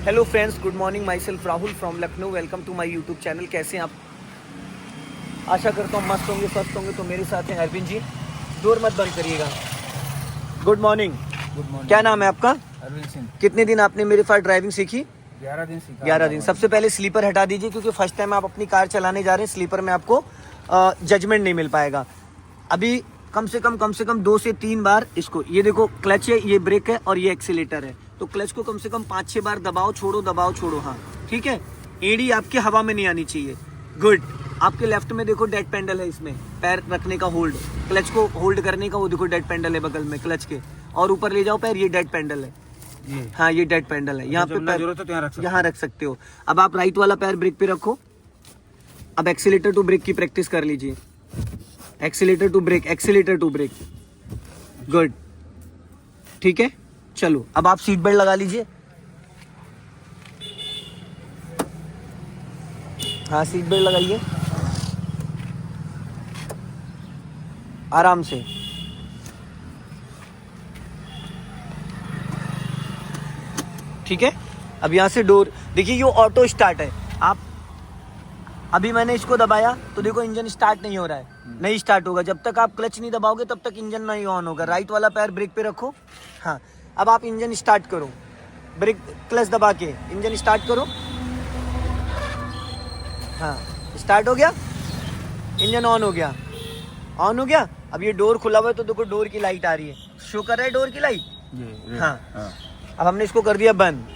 Hello friends, good morning. Myself Rahul from Lucknow. Welcome to my YouTube channel. कैसे हैं आप? आशा करता हूँ मस्त होंगे, स्वस्थ होंगे। तो मेरे साथ हैं अरविंद जी। डोर मत बंद करिएगा। Good morning. Good morning. क्या नाम है आपका? अरविंद सिंह। कितने दिन आपने मेरे साथ ड्राइविंग सीखी? 11 दिन सीखा। 11 दिन। सबसे पहले स्लीपर हटा दीजिए, क्योंकि फर्स्ट टाइम आप अपनी कार चलाने जा रहे हैं। स्लीपर में आपको जजमेंट नहीं मिल पाएगा। अभी कम से कम 2 से 3 बार इसको, ये देखो क्लच है, ये ब्रेक है और ये एक्सीलेटर है। तो क्लच को कम से कम 5-6 बार दबाओ छोड़ो। हाँ ठीक है। एड़ी आपके हवा में नहीं आनी चाहिए। गुड। आपके लेफ्ट में देखो डेड पेंडल है, इसमें पैर रखने का होल्ड, क्लच को होल्ड करने का। वो देखो डेड पेंडल है बगल में क्लच के, और ऊपर ले जाओ पैर, ये डेड पेंडल है। हाँ ये डेड पेंडल है। यहाँ पे पैर यहाँ रख सकते हो। अब आप राइट वाला पैर ब्रेक पे रखो। अब एक्सीलेटर टू ब्रेक की प्रैक्टिस कर लीजिए। Accelerator to brake. गुड। ठीक है, चलो अब आप सीट बेल्ट लगा लीजिए। हाँ सीट बेल्ट लगाइए आराम से। ठीक है। अब यहाँ से डोर देखिए, ये ऑटो स्टार्ट है। आप अभी मैंने इसको दबाया तो देखो इंजन स्टार्ट नहीं हो रहा है, नहीं स्टार्ट होगा। जब तक आप क्लच नहीं दबाओगे तब तक इंजन नहीं ऑन होगा। राइट वाला पैर ब्रेक पे रखो। हाँ अब आप इंजन स्टार्ट करो, ब्रेक क्लच दबा के इंजन स्टार्ट करो। हाँ स्टार्ट हो गया, इंजन ऑन हो गया। अब ये डोर खुला हुआ है तो देखो डोर की लाइट आ रही है, शो कर रहा है डोर की लाइट। हाँ अब हमने इसको कर दिया बंद।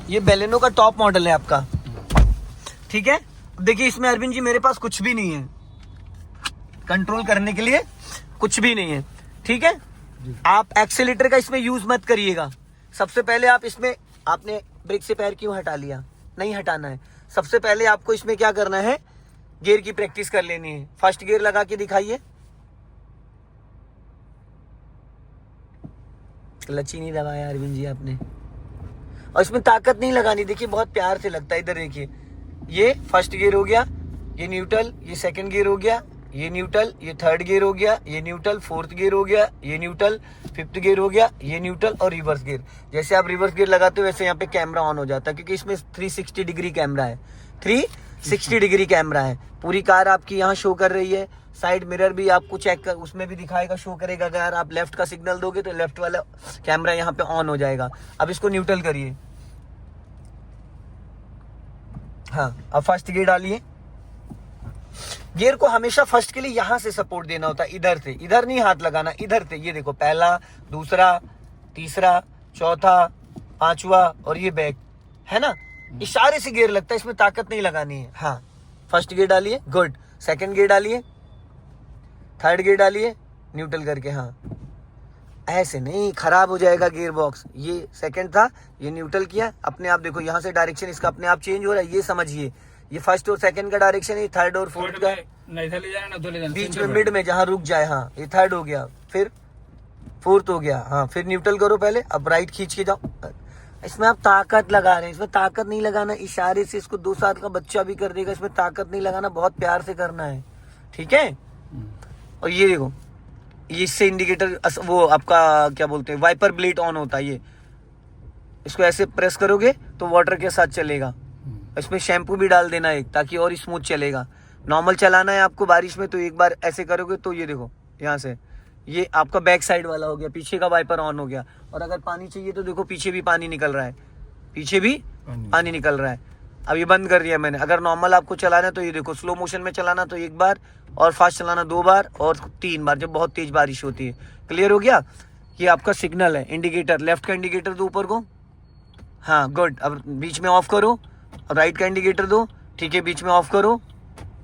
ये बेलेनो का टॉप मॉडल है आपका। ठीक है। देखिए इसमें अरविंद जी मेरे पास कुछ भी नहीं है, कंट्रोल करने के लिए कुछ भी नहीं है। ठीक है। आप एक्सीलेटर का इसमें यूज मत करिएगा। सबसे पहले आप इसमें, आपने ब्रेक से पैर क्यों हटा लिया? नहीं हटाना है। सबसे पहले आपको इसमें क्या करना है, गियर की प्रैक्टिस कर लेनी है। फर्स्ट गियर लगा के दिखाइए। क्लच ही नहीं दबाया अरविंद जी आपने, और इसमें ताकत नहीं लगानी। देखिए बहुत प्यार से लगता है। इधर देखिए, ये फर्स्ट गियर हो गया, ये न्यूट्रल, ये सेकंड गियर हो गया, ये न्यूट्रल, ये थर्ड गियर हो गया, ये न्यूट्रल, फोर्थ गियर हो गया, ये न्यूट्रल, फिफ्थ गियर हो गया, ये न्यूट्रल और रिवर्स गियर। जैसे आप रिवर्स गियर लगाते हो वैसे यहाँ पे कैमरा ऑन हो जाता है, क्योंकि इसमें 360 डिग्री कैमरा है। 360 डिग्री कैमरा है। पूरी कार आपकी यहाँ शो कर रही है। साइड मिरर भी आपको चेक कर, उसमें भी दिखाएगा, शो करेगा। अगर आप लेफ्ट का सिग्नल दोगे तो लेफ्ट वाला कैमरा यहाँ पे ऑन हो जाएगा। अब इसको न्यूट्रल करिए। हाँ अब फर्स्ट गियर डालिए। गियर को हमेशा फर्स्ट के लिए यहाँ से सपोर्ट देना होता है, इधर से। इधर नहीं हाथ लगाना, इधर से। ये देखो पहला, दूसरा, तीसरा, चौथा, पांचवा और ये बैक है ना। इशारे से गियर लगता है, इसमें ताकत नहीं लगानी है। हाँ फर्स्ट गियर डालिए। गुड। सेकंड गियर डालिए, थर्ड गियर डालिए, न्यूट्रल करके। हाँ ऐसे नहीं, खराब हो जाएगा गियर बॉक्स। ये सेकंड था, ये न्यूट्रल किया। अपने आप देखो यहाँ से डायरेक्शन इसका अपने आप चेंज हो रहा है, ये समझिए। ये फर्स्ट और सेकंड का डायरेक्शन है, थर्ड और फोर्थ का बीच में मिड में जहाँ रुक जाए। हाँ ये थर्ड हो गया, फिर फोर्थ हो गया। हाँ फिर न्यूट्रल करो पहले, अब राइट खींच के जाओ। इसमें आप ताकत लगा रहे हैं, इसमें ताकत नहीं लगाना। इशारे से इसको 2 साल का बच्चा भी कर देगा। इसमें ताकत नहीं लगाना, बहुत प्यार से करना है। ठीक है। और ये देखो, इससे इंडिकेटर, वो आपका क्या बोलते हैं, वाइपर ब्लेड ऑन होता है। ये इसको ऐसे प्रेस करोगे तो वाटर के साथ चलेगा। इसमें शैम्पू भी डाल देना एक, ताकि और स्मूथ चलेगा। नॉर्मल चलाना है आपको बारिश में, तो एक बार ऐसे करोगे तो ये देखो यहाँ से, ये आपका बैक साइड वाला हो गया, पीछे का वाइपर ऑन हो गया। और अगर पानी चाहिए तो देखो पीछे भी पानी निकल रहा है, पीछे भी पानी निकल रहा है। अब ये बंद कर दिया मैंने। अगर नॉर्मल आपको चलाना है तो ये देखो, स्लो मोशन में चलाना तो 1 बार, और फास्ट चलाना 2 बार और 3 बार, जब बहुत तेज बारिश होती है। क्लियर हो गया? ये आपका सिग्नल है, इंडिकेटर। लेफ्ट का इंडिकेटर दो ऊपर को। हाँ गुड। अब बीच में ऑफ करो। अब राइट का इंडिकेटर दो। ठीक है, बीच में ऑफ करो।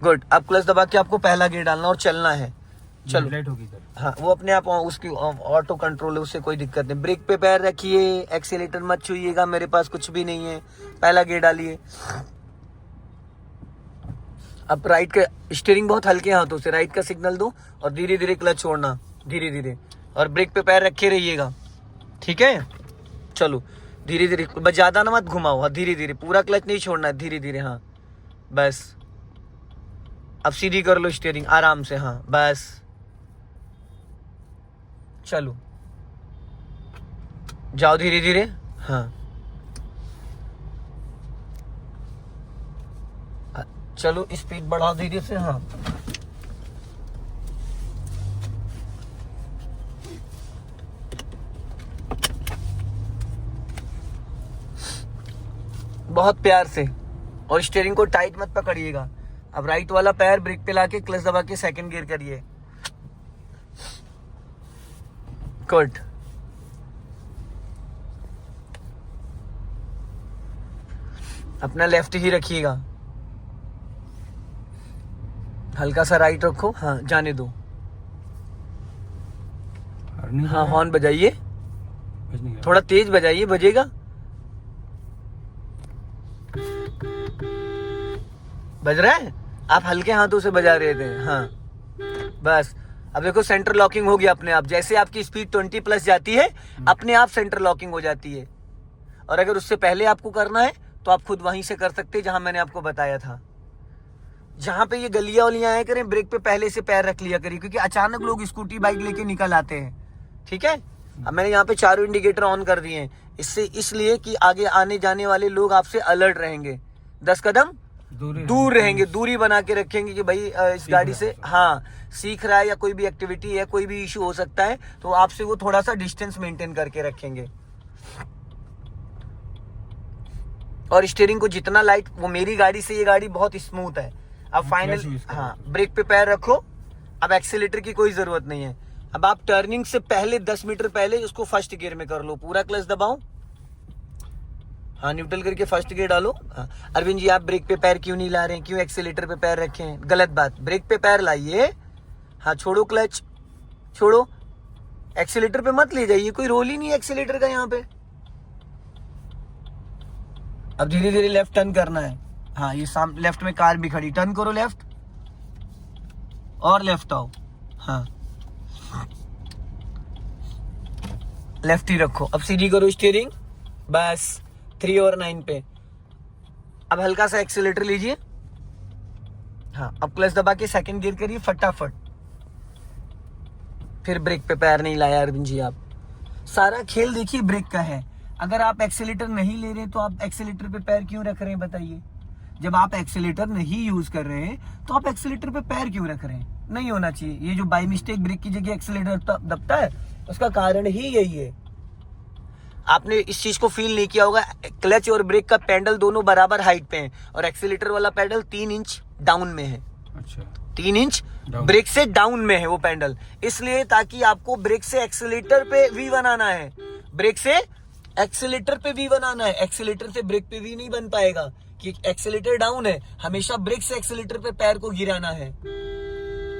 गुड। अब क्लच दबा के आपको पहला गियर डालना और चलना है। चलो लाइट होगी सर। हाँ वो अपने आप उसकी ऑटो कंट्रोल है, उससे कोई दिक्कत नहीं। ब्रेक पे पैर रखिए, एक्सीलेटर मत छूइएगा। मेरे पास कुछ भी नहीं है। पहला गियर डालिए। अब राइट का स्टीयरिंग बहुत हल्के हाथों से, राइट का सिग्नल दो और धीरे धीरे क्लच छोड़ना, धीरे धीरे। और ब्रेक पे पैर रखे रहिएगा। ठीक है। चलो धीरे धीरे, बस ज्यादा ना मत घुमाओ। हाँ धीरे धीरे, पूरा क्लच नहीं छोड़ना है, धीरे धीरे। हाँ बस। अब सीधी कर लो स्टीयरिंग आराम से। हाँ बस चलो जाओ धीरे धीरे। हाँ चलो स्पीड बढ़ाओ धीरे से। हाँ बहुत प्यार से, और स्टीयरिंग को टाइट मत पकड़िएगा। अब राइट वाला पैर ब्रेक पे लाके क्लच दबा के सेकंड गियर करिए। गुड। अपना लेफ्ट ही रखिएगा, हल्का सा राइट रखो। हाँ जाने दो। हाँ हॉर्न बजाइए, थोड़ा तेज बजाइए, बजेगा। बज रहा है? आप हल्के हाथों से बजा रहे थे। हाँ बस। अब देखो सेंटर लॉकिंग हो गया अपने आप। जैसे आपकी स्पीड 20 प्लस जाती है अपने आप सेंटर लॉकिंग हो जाती है। और अगर उससे पहले आपको करना है तो आप खुद वहीं से कर सकते हैं जहां मैंने आपको बताया था। जहां पे ये गलियां वलियां आया करें, ब्रेक पे पहले से पैर रख लिया करिए, क्योंकि अचानक लोग स्कूटी बाइक लेके निकल आते हैं। ठीक है, अब मैंने यहाँ पे चारों इंडिकेटर ऑन कर दिए हैं, इससे इसलिए कि आगे आने जाने वाले लोग आपसे अलर्ट रहेंगे, 10 कदम दूर रहेंगे, दूरी बना के रखेंगे कि भाई इस गाड़ी से हाँ सीख रहा है या कोई भी एक्टिविटी है, कोई भी इशू हो सकता है, तो आपसे वो थोड़ा सा डिस्टेंस मेंटेन करके रखेंगे। और स्टीयरिंग को जितना लाइट, वो मेरी गाड़ी से ये गाड़ी बहुत स्मूथ है। अब फाइनल हाँ ब्रेक पे पैर रखो। अब एक्सीलेटर की कोई जरूरत नहीं है। अब आप टर्निंग से पहले 10 मीटर पहले उसको फर्स्ट गियर में कर लो, पूरा क्लच दबाओ। हाँ न्यूट्रल करके फर्स्ट गियर डालो। हाँ अरविंद जी आप ब्रेक पे पैर क्यों नहीं ला रहे हैं, क्यों एक्सीलेटर पे पैर रखे हैं? गलत बात, ब्रेक पे पैर लाइए। हाँ छोड़ो क्लच, छोड़ो, एक्सीलेटर पे मत ले जाइए, कोई रोल ही नहीं है एक्सीलेटर का यहाँ पे। अब धीरे धीरे लेफ्ट टर्न करना है। हाँ ये लेफ्ट में कार भी खड़ी, टर्न करो लेफ्ट और लेफ्ट आओ। हाँ लेफ्ट ही रखो। अब सीधी करो स्टीयरिंग, बस 3 और 9 पे। अब हल्का सा एक्सीलेटर लीजिए। हाँ अब क्लच दबा के सेकंड गियर करिए फटाफट। फिर ब्रेक पे पैर नहीं लाया अरविंद जी आप। सारा खेल देखिए ब्रेक का है। अगर आप एक्सीलेटर नहीं ले रहे तो आप एक्सीलेटर पे पैर क्यों रख रहे हैं बताइए? जब आप एक्सीलेटर नहीं यूज कर रहे हैं तो आप एक्सीलेटर पे पैर क्यों रख रहे हैं? नहीं होना चाहिए। ये जो बाय मिस्टेक ब्रेक की जगह एक्सीलेटर दबता है उसका कारण ही यही है। आपने इस चीज को फील नहीं किया होगा, क्लच और ब्रेक का पैडल दोनों बराबर हाइट पे है और एक्सीलेटर वाला पैडल 3 इंच डाउन में है। अच्छा 3 इंच ब्रेक से डाउन में है वो पैडल, इसलिए ताकि आपको ब्रेक से एक्सीलेटर पे वी बनाना है, ब्रेक से एक्सीलेटर पे वी बनाना है। एक्सीलेटर से ब्रेक पे वी नहीं बन पाएगा कि एक्सीलेटर डाउन है, हमेशा ब्रेक से एक्सीलेटर पे पैर को गिराना है।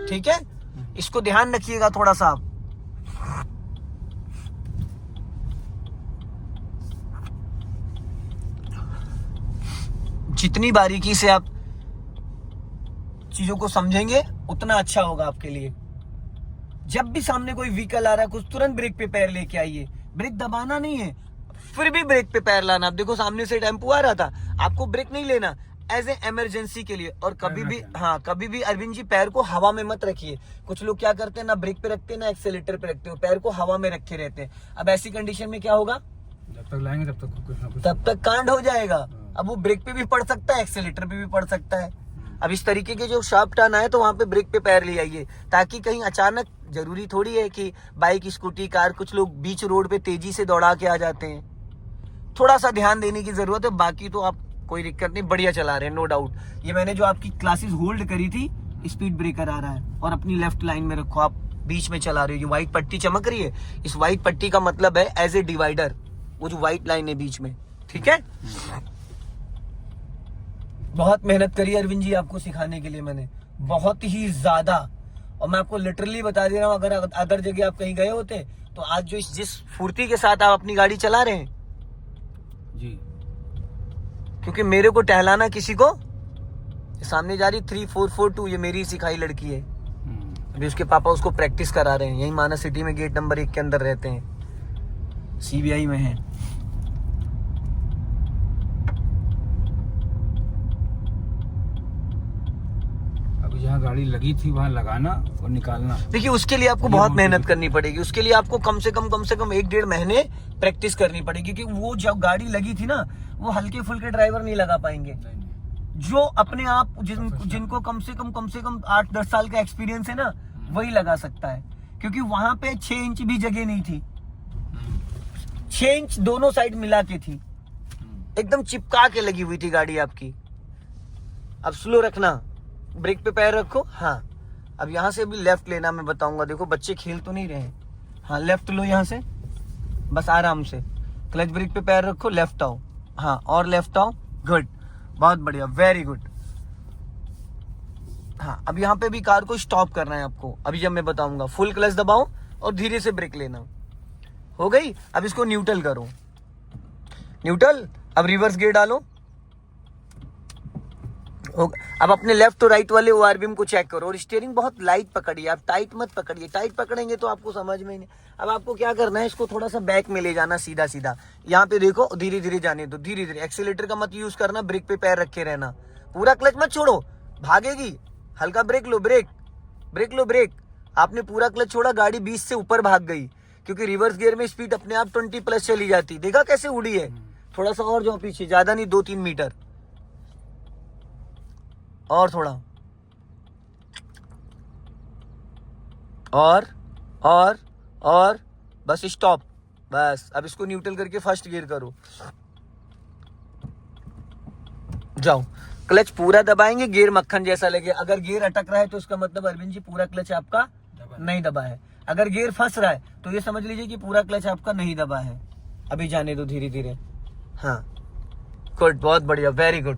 ठीक है, इसको ध्यान रखिएगा थोड़ा सा आप। जितनी बारीकी से आप चीजों को समझेंगे उतना अच्छा होगा आपके लिए। जब भी सामने कोई व्हीकल आ रहा है कुछ, तुरंत ब्रेक पे पैर लेके आइए। ब्रेक दबाना नहीं है, फिर भी ब्रेक पे पैर लाना। आप देखो सामने से टेम्पो आ रहा था, आपको ब्रेक नहीं लेना, एज ए इमरजेंसी के लिए। और कभी भी हाँ कभी भी अरविंद जी पैर को हवा में मत रखिए। कुछ लोग क्या करते हैं, ना ब्रेक पे रखते हैं ना एक्सीलेटर पे रखते हो, पैर को हवा में रखे रहते हैं। अब ऐसी कंडीशन में क्या होगा, जब तक लाएंगे तब तक कांड हो जाएगा। अब वो ब्रेक पे भी पड़ सकता है, एक्सीलेटर पे भी पड़ सकता है। अब इस तरीके के जो शार्प टर्न आए तो वहां पे ब्रेक पे पैर ले आइए, ताकि कहीं अचानक, जरूरी थोड़ी है कि बाइक स्कूटी कार, कुछ लोग बीच रोड पे तेजी से दौड़ा के आ जाते हैं। थोड़ा सा ध्यान देने की जरूरत है, बाकी तो आप कोई दिक्कत नहीं, बढ़िया चला रहे हैं, नो डाउट। ये मैंने जो आपकी क्लासेस होल्ड करी थी, स्पीड ब्रेकर आ रहा है और अपनी लेफ्ट लाइन में रखो, आप बीच में चला रहे हो। ये व्हाइट पट्टी चमक रही है, इस व्हाइट पट्टी का मतलब है एज ए डिवाइडर, वो जो व्हाइट लाइन है बीच में। ठीक है, बहुत मेहनत करी अरविंद जी आपको सिखाने के लिए मैंने, बहुत ही ज्यादा। और मैं आपको लिटरली बता दे रहा हूँ, अगर अदर जगह आप कहीं गए होते तो आज जो जिस फुर्ती के साथ आप अपनी गाड़ी चला रहे हैं जी, क्योंकि मेरे को टहलाना किसी को, सामने जा रही 3442, ये मेरी सिखाई लड़की है। अभी उसके पापा उसको प्रैक्टिस करा रहे हैं, यही माना सिटी में गेट नंबर 1 के अंदर रहते हैं, सीबीआई में है। अभी जहाँ गाड़ी लगी थी वहाँ लगाना और निकालना। देखिए उसके लिए आपको बहुत मेहनत करनी पड़ेगी, उसके लिए आपको कम से कम 1-1.5 महीने प्रैक्टिस करनी पड़ेगी, क्योंकि वो जब गाड़ी लगी थी ना, वो हल्के फुल्के ड्राइवर नहीं लगा पाएंगे। जो अपने आप जिनको कम से कम 8-10 साल का एक्सपीरियंस है ना, वही लगा सकता है, क्योंकि वहां पे 6 इंच भी जगह नहीं थी। 6 इंच दोनों साइड मिला के थी, एकदम चिपका के लगी हुई थी गाड़ी आपकी। अब स्लो रखना, ब्रेक पे पैर रखो। हाँ, अब यहाँ से भी लेफ्ट लेना, मैं बताऊंगा। देखो बच्चे खेल तो नहीं रहे हैं। हाँ, लेफ्ट लो यहाँ से, बस आराम से। क्लच ब्रेक पे पैर रखो, लेफ्ट आओ। हाँ, और लेफ्ट आओ। गुड, बहुत बढ़िया, वेरी गुड। हाँ, अब यहाँ पे भी कार को स्टॉप करना है आपको। अभी जब मैं बताऊंगा, फुल क्लच दबाओ और धीरे से ब्रेक लेना। हो गई। अब इसको न्यूट्रल करो, न्यूट्रल। अब रिवर्स गियर डालो। अब अपने लेफ्ट और राइट वाले ओआरबीएम को चेक करो, और स्टीयरिंग बहुत लाइट पकड़िए, आप टाइट मत पकड़िए। टाइट पकड़ेंगे तो आपको समझ में नहीं। अब आपको क्या करना है, इसको थोड़ा सा बैक में ले जाना, सीधा सीधा। यहाँ पे देखो, धीरे धीरे जाने दो, धीरे धीरे। एक्सीलेटर का मत यूज करना, ब्रेक पे पैर रखे रहना। पूरा क्लच मत छोड़ो, भागेगी। हल्का ब्रेक लो, ब्रेक लो, ब्रेक। आपने पूरा क्लच छोड़ा, गाड़ी 20 से ऊपर भाग गई, क्योंकि रिवर्स गियर में स्पीड अपने आप 20+ चली जाती। देखा कैसे उड़ी है। थोड़ा सा और जाओ पीछे, ज्यादा नहीं, 2-3 मीटर और थोड़ा और बस स्टॉप। बस अब इसको न्यूट्रल करके फर्स्ट गियर करो, जाओ। क्लच पूरा दबाएंगे, गियर मक्खन जैसा लगे। अगर गियर अटक रहा है तो उसका मतलब अरविंद जी पूरा क्लच आपका नहीं दबा है। अगर गियर फंस रहा है तो ये समझ लीजिए कि पूरा क्लच आपका नहीं दबा है। अभी जाने दो धीरे धीरे। हाँ, गुड, बहुत बढ़िया, वेरी गुड।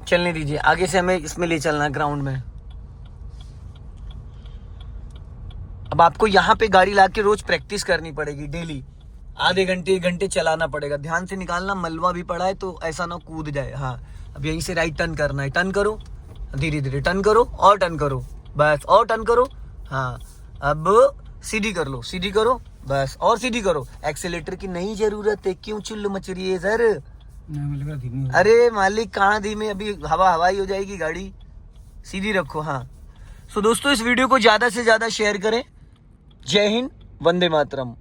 चलने दीजिए, आगे से हमें इसमें ले चलना है, ग्राउंड में। अब आपको यहाँ पे गाड़ी लाके रोज प्रैक्टिस करनी पड़ेगी, डेली आधे घंटे 1 घंटे चलाना पड़ेगा। ध्यान से निकालना, मलबा भी पड़ा है तो ऐसा ना कूद जाए। हाँ, अब यहीं से राइट टर्न करना है, टर्न करो, धीरे धीरे टर्न करो और टर्न करो, बस, और टर्न करो। हाँ, अब सीधी कर लो, सीधी करो, बस, और सीधी करो। एक्सीलेटर की नहीं जरूरत है, क्यों चिल्लू मच रही है सर? अरे मालिक, कहाँ धीमे, अभी हवाई हो जाएगी गाड़ी। सीधी रखो। हाँ, सो दोस्तों, इस वीडियो को ज्यादा से ज्यादा शेयर करें। जय हिंद, वंदे मातरम।